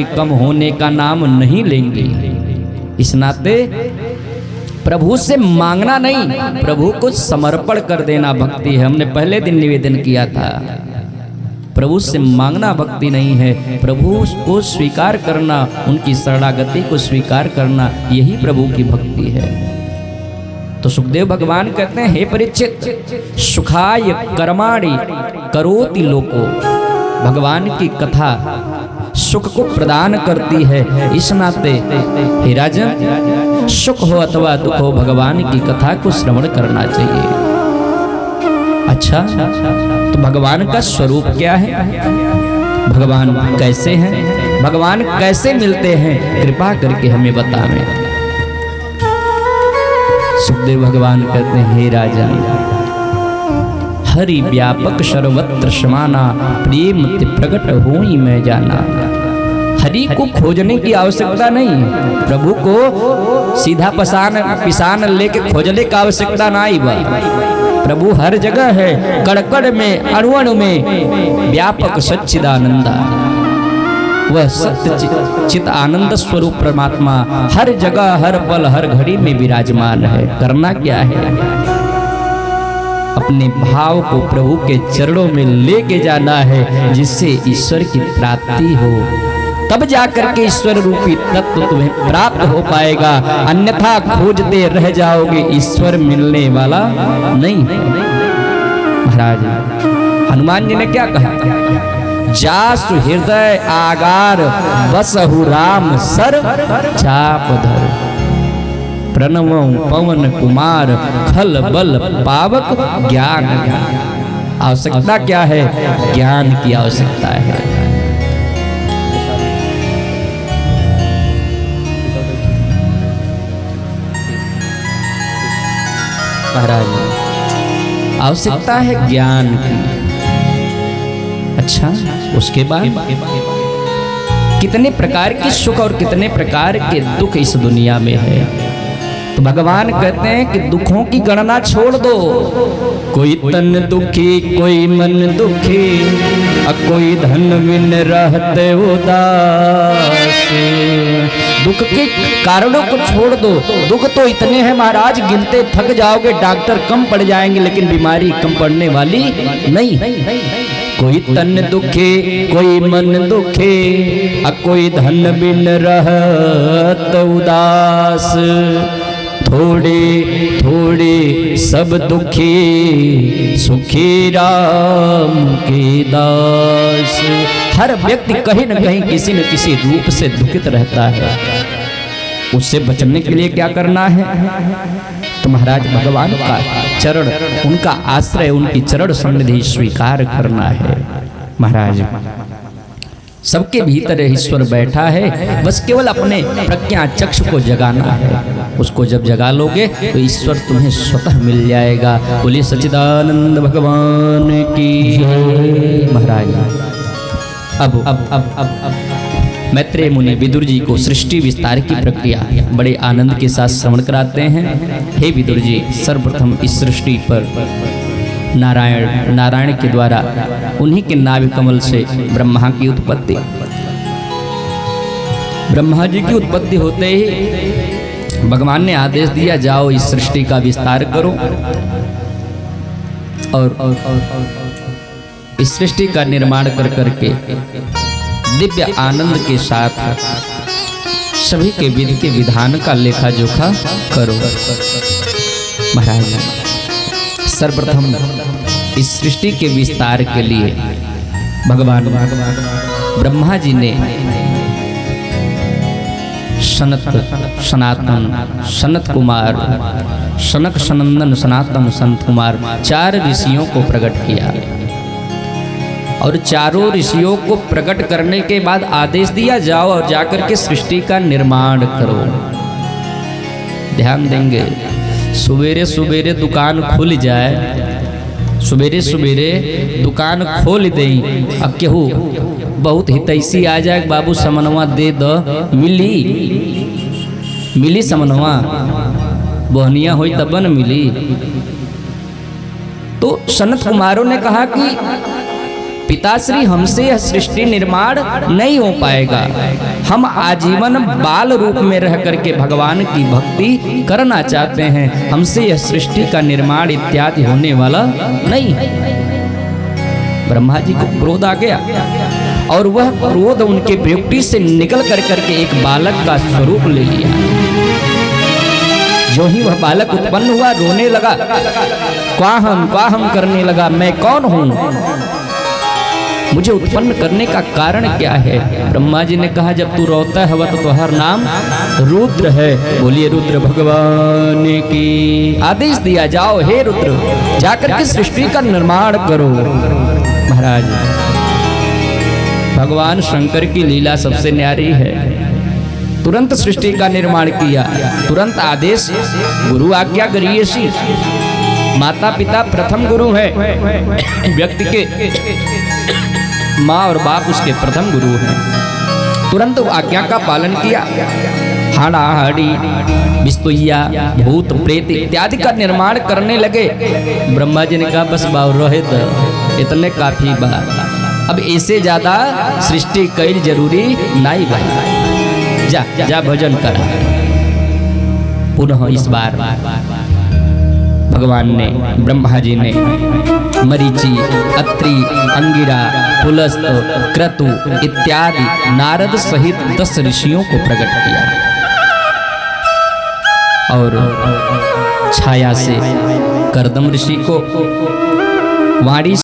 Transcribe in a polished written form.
कम होने का नाम नहीं लेंगे। इस नाते प्रभु से मांगना नहीं, प्रभु को समर्पण कर देना भक्ति है। हमने पहले दिन निवेदन किया था, प्रभु से मांगना भक्ति नहीं है, प्रभु को स्वीकार करना, उनकी शरणागति को स्वीकार करना, यही प्रभु की भक्ति है। तो सुखदेव भगवान कहते हैं, हे परीक्षित, सुखाय कर्माणि करोति लोको। भगवान की कथा सुख को प्रदान करती है, इस नाते हे राजन, सुख हो अथवा दुख हो, भगवान की कथा को श्रवण करना चाहिए। अच्छा, तो भगवान का स्वरूप क्या है, भगवान कैसे हैं, भगवान कैसे मिलते हैं, कृपा करके हमें बतावें। सुखदेव भगवान कहते हैं, हे राजन, हरि व्यापक सर्वत्र समाना, प्रेम ते प्रकट होई मैं जाना। हरि को खोजने की आवश्यकता नहीं, प्रभु को सीधा पिसान लेके खोजने की आवश्यकता नहीं बा। प्रभु हर जगह है, कड़कड़ में, अणु अणु में व्यापक सच्चिदानंदा। वह सत्य चित आनंद स्वरूप परमात्मा हर जगह, हर पल, हर घड़ी में विराजमान है। करना क्या है, अपने भाव को प्रभु के चरणों में लेके जाना है, जिससे ईश्वर की प्राप्ति हो। तब जाकर के ईश्वर रूपी तत्व तुम्हें प्राप्त हो पाएगा, अन्यथा खोजते रह जाओगे, ईश्वर मिलने वाला नहीं। महाराज हनुमान जी ने क्या कहा, जासु हृदय आगार बसहु राम सर चाप धर। प्रणव पवन कुमार खल बल पावक ज्ञान। आवश्यकता क्या है, ज्ञान की आवश्यकता है। महाराज आवश्यकता है ज्ञान की। अच्छा, उसके बाद कितने प्रकार की सुख और कितने प्रकार के दुख इस दुनिया में है। तो भगवान कहते हैं कि दुखों की गणना छोड़ दो। कोई तन दुखी, कोई मन दुखी, कोई धन बिन रहते उदास। दुख के कारणों को छोड़ दो। दुख तो इतने हैं महाराज, गिनते थक जाओगे, डॉक्टर कम पड़ जाएंगे, लेकिन बीमारी कम पड़ने वाली नहीं। कोई तन दुखे, कोई मन दुखे, कोई धन बिन रहत उदास। थोड़े थोड़े सब दुखी, सुखी राम के दास। हर व्यक्ति कहीं न कहीं किसी न किसी रूप से दुखित रहता है। उससे बचने के लिए क्या करना है, तो महाराज भगवान का चरण, उनका आश्रय, उनकी चरण सन्निधि स्वीकार करना है। महाराज सबके भीतर ईश्वर बैठा है, बस केवल अपने प्रज्ञा चक्षु को जगाना है। उसको जब जगा लोगे तो ईश्वर तुम्हें स्वतः मिल जाएगा। बोलिए सच्चिदानंद भगवान की जय। महाराज अब मैत्रेय मुनि विदुर जी को सृष्टि विस्तार की प्रक्रिया बड़े आनंद के साथ श्रवण कराते हैं। हे विदुर जी, सर्वप्रथम इस सृष्टि पर नारायण के द्वारा, उन्हीं के नाभि कमल से ब्रह्मा की उत्पत्ति, ब्रह्मा जी की उत्पत्ति होते ही भगवान ने आदेश दिया, जाओ इस सृष्टि का विस्तार करो और इस सृष्टि का निर्माण कर करके दिव्य आनंद के साथ सभी के विधि के विधान का लेखा जोखा करो। महाराज सर्वप्रथम इस सृष्टि के विस्तार के लिए भगवान ब्रह्मा जी ने सनत कुमार, सनक सनंदन सनातन संत कुमार 4 ऋषियों को प्रकट किया और चारों ऋषियों को प्रकट करने के बाद आदेश दिया, जाओ और जाकर के सृष्टि का निर्माण करो। ध्यान देंगे, सवेरे सवेरे दुकान खुल जाए, सवेरे सवेरे दुकान खोल दें, अब केहू बहुत हितैषी आ जाए, बाबू समनवा दे दो, मिली समनवा, बहनिया होई तब न मिली। तो सनत कुमारों ने कहा कि पिताश्री हमसे यह सृष्टि निर्माण नहीं हो पाएगा, हम आजीवन बाल रूप में रह करके भगवान की भक्ति करना चाहते हैं, हमसे यह सृष्टि का निर्माण इत्यादि होने वाला नहीं। ब्रह्मा जी को क्रोध आ गया और वह क्रोध उनके ब्यूटी से निकल कर करके एक बालक का स्वरूप ले लिया। जो ही वह बालक उत्पन्न हुआ रोने लगा, क्वाहम करने लगा, मैं कौन हूं, मुझे उत्पन्न करने का कारण क्या है। ब्रह्मा जी ने कहा जब तू रोता है तो तुम्हारा नाम रुद्र है। बोलिए रुद्र भगवान की। आदेश दिया जाओ हे रुद्र जाकर के सृष्टि का निर्माण करो। महाराज भगवान शंकर की लीला सबसे न्यारी है। तुरंत सृष्टि का निर्माण किया, तुरंत आदेश, गुरु आज्ञा करिए सी। माता पिता प्रथम गुरु है व्यक्ति के, माँ और बाप उसके प्रथम गुरु हैं। तुरंत आज्ञा का पालन किया। हाड़ा हाड़ी बिस्तुइया भूत प्रेत इत्यादि का निर्माण करने लगे। ब्रह्मा जी ने कहा बस बाव रोहित इतने काफी बा, अब ऐसे ज्यादा सृष्टि कैल जरूरी नहीं भाई, जा जा भजन कर। पुनः इस बार भगवान ने, ब्रह्मा जी ने मरीचि, अत्रि, अंगिरा, पुलस्त, क्रतु इत्यादि नारद सहित 10 ऋषियों को प्रकट किया और छाया से कर्दम ऋषि को, वाणी